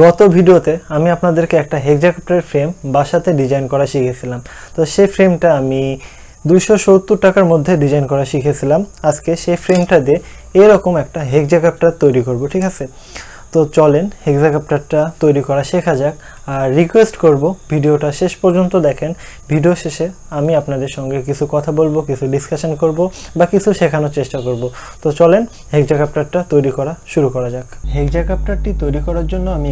গত ভিডিওতে আমি আপনাদেরকে একটা হেক্সাকপ্টার ফ্রেম বাসাতে ডিজাইন করা শিখেছিলাম। তো সেই ফ্রেমটা আমি 270 টাকার মধ্যে ডিজাইন করা শিখেছিলাম। আজকে সেই ফ্রেমটা দিয়ে এরকম একটা হেক্সাকপ্টার তৈরি করব, ঠিক আছে? তো চলেন হেক্সাকপ্টারটা তৈরি করা শেখা যাক। আর রিকোয়েস্ট করব ভিডিওটা শেষ পর্যন্ত দেখেন। ভিডিও শেষে আমি আপনাদের সঙ্গে কিছু কথা বলবো, কিছু ডিসকাশন করব বা কিছু শেখানোর চেষ্টা করব। তো চলেন হেক্সাকপ্টারটা তৈরি করা শুরু করা যাক। হেক্সাকপ্টারটি তৈরি করার জন্য আমি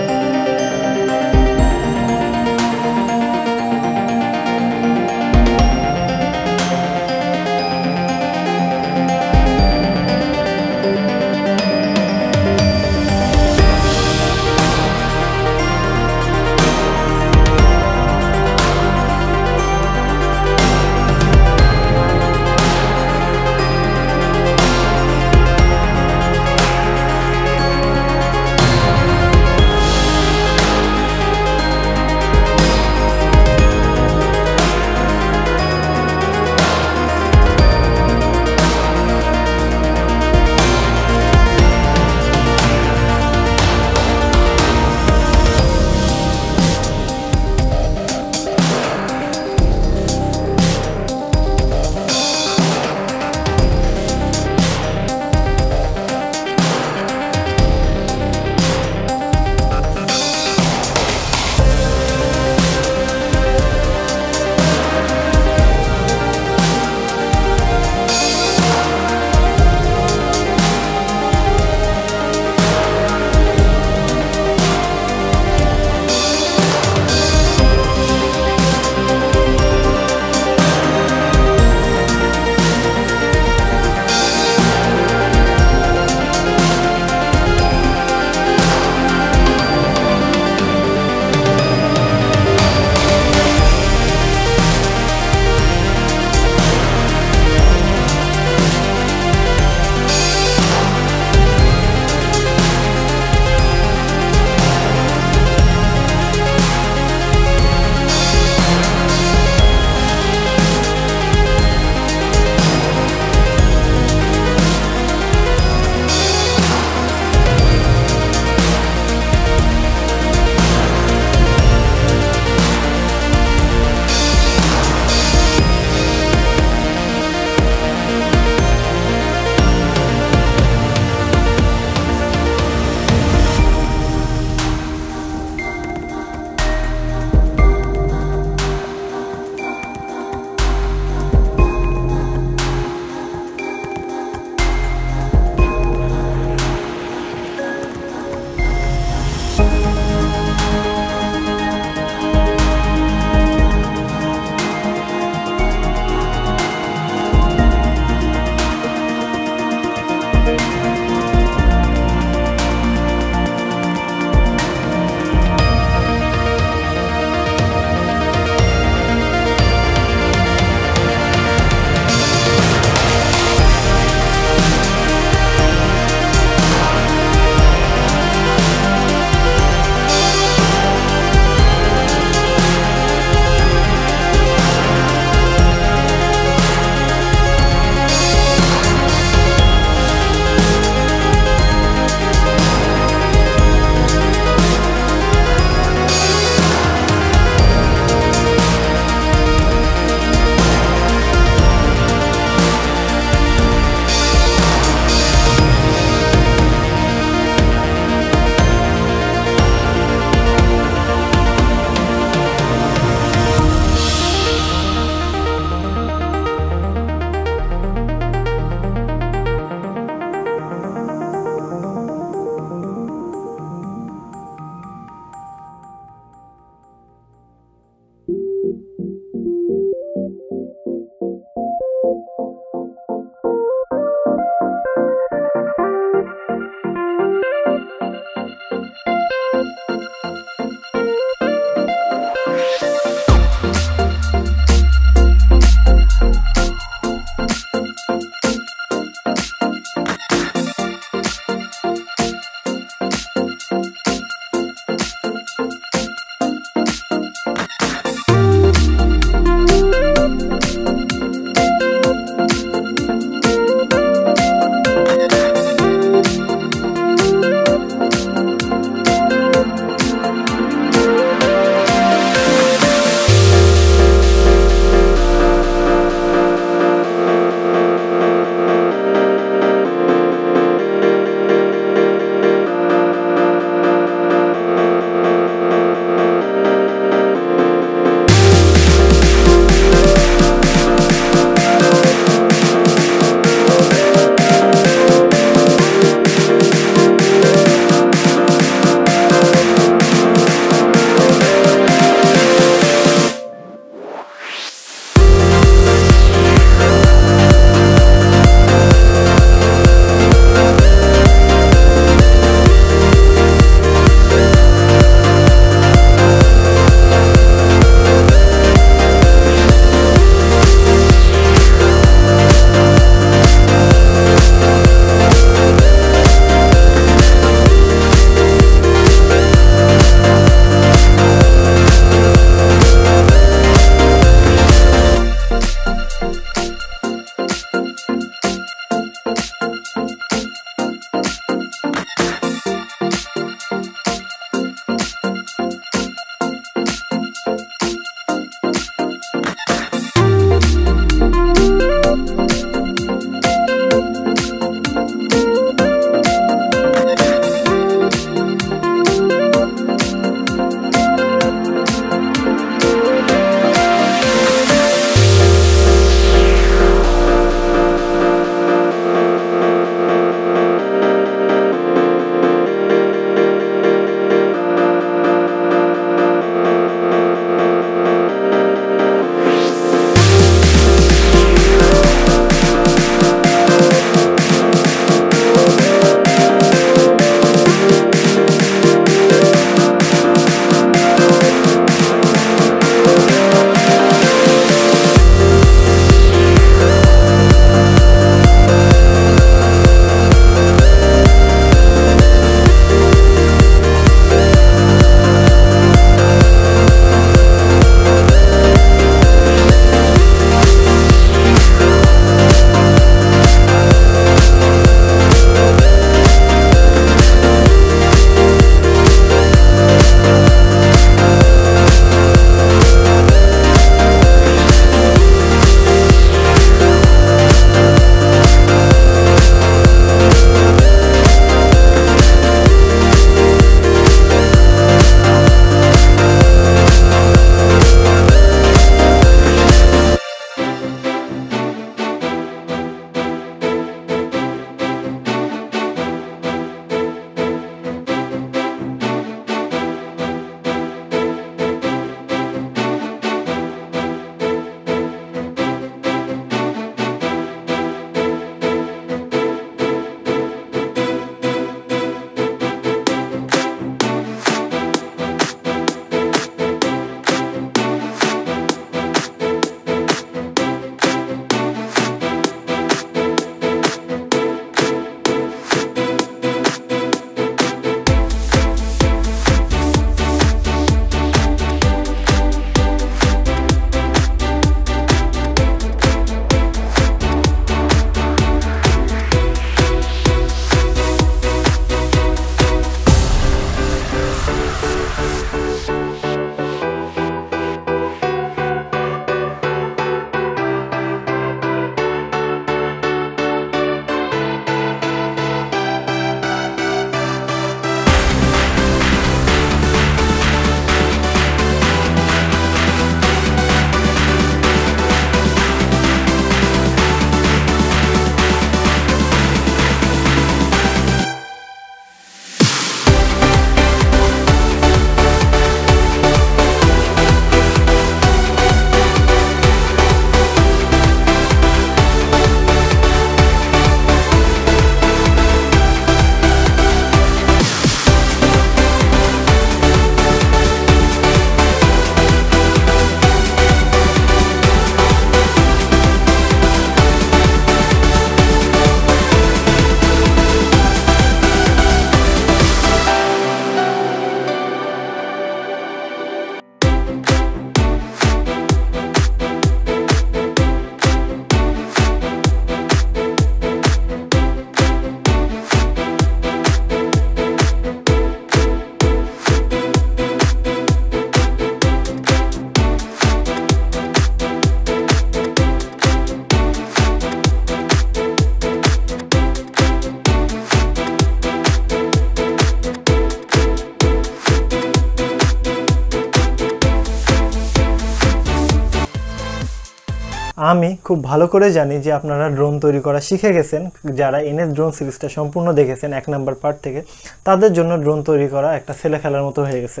আমি খুব ভালো করে জানি যে আপনারা ড্রোন তৈরি করা শিখে গেছেন, যারা এনএস ড্রোন সিরিজটা সম্পূর্ণ দেখেছেন 1 নাম্বার পার্ট থেকে, তাদের জন্য ড্রোন তৈরি করা একটা ছেলে খেলার মতো হয়ে গেছে।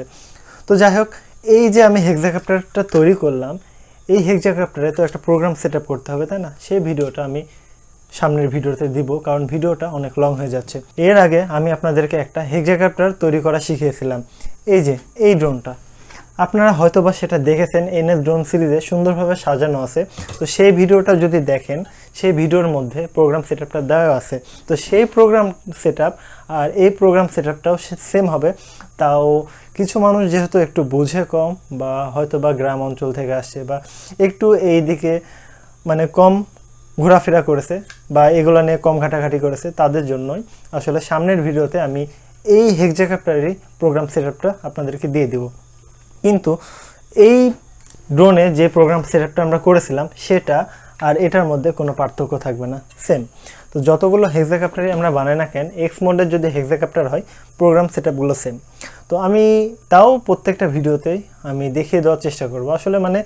তো যাই হোক, এই যে আমি হেক্সাকপ্টারটা তৈরি করলাম, এই হেক্সাকপ্টারে তো একটা প্রোগ্রাম সেট আপ করতে হবে, তাই না? সেই ভিডিওটা আমি সামনের ভিডিওতে দিব, কারণ ভিডিওটা অনেক লং হয়ে যাচ্ছে। এর আগে আমি আপনাদেরকে একটা হেক্সাকপ্টার তৈরি করা শিখিয়েছিলাম, এই যে এই ড্রোনটা। আপনারা হয়তোবা সেটা দেখেছেন, এনএস ড্রোন সিরিজে সুন্দরভাবে সাজানো আছে। তো সেই ভিডিওটা যদি দেখেন, সেই ভিডিওর মধ্যে প্রোগ্রাম সেটআপটা দেওয়া আছে। তো সেই প্রোগ্রাম সেটআপ আর এই প্রোগ্রাম সেটআপটাও সেম হবে। তাও কিছু মানুষ যেহেতু একটু বুঝে কম, বা হয়তোবা গ্রাম অঞ্চল থেকে আসছে, বা একটু এই দিকে মানে কম ঘোরাফেরা করেছে, বা এগুলো নিয়ে কম ঘাটাঘাটি করেছে, তাদের জন্যই আসলে সামনের ভিডিওতে আমি এই হেক্সাকপ্টারেরই প্রোগ্রাম সেটআপটা আপনাদেরকে দিয়ে দেব। কিন্তু এই ড্রোনে যে প্রোগ্রাম সেটআপটা আমরা করেছিলাম সেটা আর এটার মধ্যে কোনো পার্থক্য থাকবে না, সেম। তো যতগুলো হেক্সাকপ্টারই আমরা বানাই না কেন, এক্স মোডের যদি হেক্সাকপ্টার হয়, প্রোগ্রাম সেটআপগুলো সেম। তো আমি তাও প্রত্যেকটা ভিডিওতেই আমি দেখিয়ে দেওয়ার চেষ্টা করব। আসলে মানে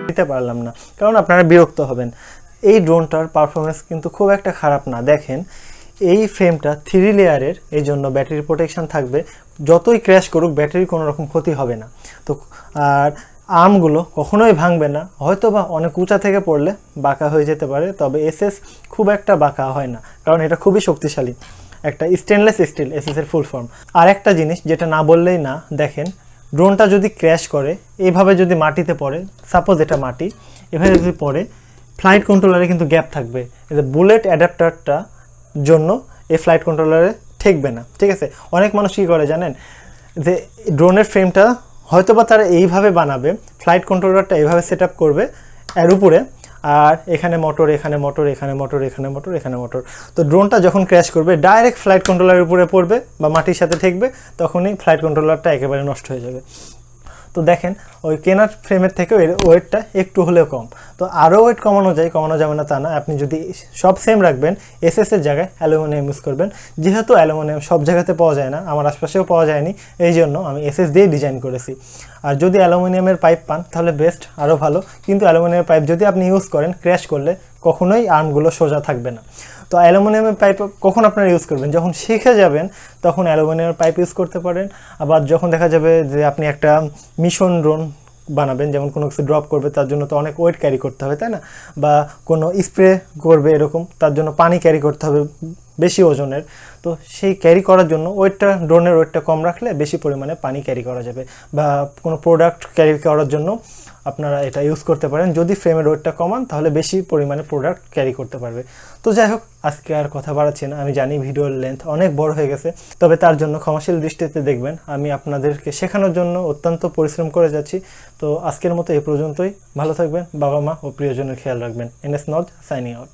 দিতে পারলাম না, কারণ আপনারা বিরক্ত হবেন। এই ড্রোনটার পারফরমেন্স কিন্তু খুব একটা খারাপ না। দেখেন, এই ফ্রেমটা 3 লেয়ারের, এই জন্য ব্যাটারি প্রোটেকশন থাকবে। যতই ক্র্যাশ করুক ব্যাটারির কোনো রকম ক্ষতি হবে না। তো আর আর্মগুলো কখনোই ভাঙবে না। হয়তো বা অনেক উঁচা থেকে পড়লে বাঁকা হয়ে যেতে পারে, তবে এসএস খুব একটা বাঁকা হয় না, কারণ এটা খুবই শক্তিশালী একটা স্টেনলেস স্টিল, এসএসের ফুল ফর্ম। আর একটা জিনিস যেটা না বললেই না, দেখেন ড্রোনটা যদি ক্র্যাশ করে, এইভাবে যদি মাটিতে পড়ে, সাপোজ এটা মাটি, এভাবে যদি পড়ে, ফ্লাইট কন্ট্রোলারে কিন্তু গ্যাপ থাকবে। এই যে বুলেট অ্যাডাপ্টারটা জন্য এই ফ্লাইট কন্ট্রোলারে ঠেকবে না, ঠিক আছে? অনেক মানুষ কী করে জানেন, যে ড্রোনের ফ্রেমটা হয়তোবা তারা এইভাবে বানাবে, ফ্লাইট কন্ট্রোলারটা এইভাবে সেট আপ করবে এর উপরে, আর এখানে মোটর, এখানে মোটর, এখানে মোটর, এখানে মোটর, এখানে মোটর। তো ড্রোনটা যখন ক্র্যাশ করবে ডাইরেক্ট ফ্লাইট কন্ট্রোলারের উপরে পড়বে বা মাটির সাথে ঠেকবে, তখনই ফ্লাইট কন্ট্রোলারটা একেবারে নষ্ট হয়ে যাবে। তো দেখেন, ওই কেনার ফ্রেমের থেকেও এর ওয়েটটা একটু হলেও কম। তো আরও ওয়েট কমানো যাবে না তা না। আপনি যদি সব সেম রাখবেন, এসএসের জায়গায় অ্যালুমিনিয়াম ইউজ করবেন। যেহেতু অ্যালুমিনিয়াম সব জায়গাতে পাওয়া যায় না, আমার আশপাশেও পাওয়া যায়নি, এই জন্য আমি এসএস দিয়ে ডিজাইন করেছি। আর যদি অ্যালুমিনিয়ামের পাইপ পান তাহলে বেস্ট, আরও ভালো। কিন্তু অ্যালুমিনিয়ামের পাইপ যদি আপনি ইউজ করেন, ক্র্যাশ করলে কখনোই আর্মগুলো সোজা থাকবে না। তো অ্যালুমিনিয়ামের পাইপ কখন আপনারা ইউজ করবেন? যখন শিখে যাবেন তখন অ্যালুমিনিয়ামের পাইপ ইউজ করতে পারেন। আবার যখন দেখা যাবে যে আপনি একটা মিশন ড্রোন বানাবেন, যেমন কোনো কিছু ড্রপ করবে, তার জন্য তো অনেক ওয়েট ক্যারি করতে হবে, তাই না? বা কোনো স্প্রে করবে এরকম, তার জন্য পানি ক্যারি করতে হবে বেশি ওজনের। তো সেই ক্যারি করার জন্য ড্রোনের ওয়েটটা কম রাখলে বেশি পরিমাণে পানি ক্যারি করা যাবে। বা কোনো প্রোডাক্ট ক্যারি করার জন্য আপনারা এটা ইউজ করতে পারেন। যদি ফ্রেমের ওয়েটটা কমান তাহলে বেশি পরিমাণে প্রোডাক্ট ক্যারি করতে পারবে। তো যাই হোক, আজকে আর কথা বাড়াচ্ছি না। আমি জানি ভিডিওর লেন্থ অনেক বড় হয়ে গেছে, তবে তার জন্য ক্ষমাশীল দৃষ্টিতে দেখবেন। আমি আপনাদেরকে শেখানোর জন্য অত্যন্ত পরিশ্রম করে যাচ্ছি। তো আজকের মতো এই পর্যন্তই। ভালো থাকবেন, বাবা মা ও প্রিয়জনের খেয়াল রাখবেন। NS নজ signing out.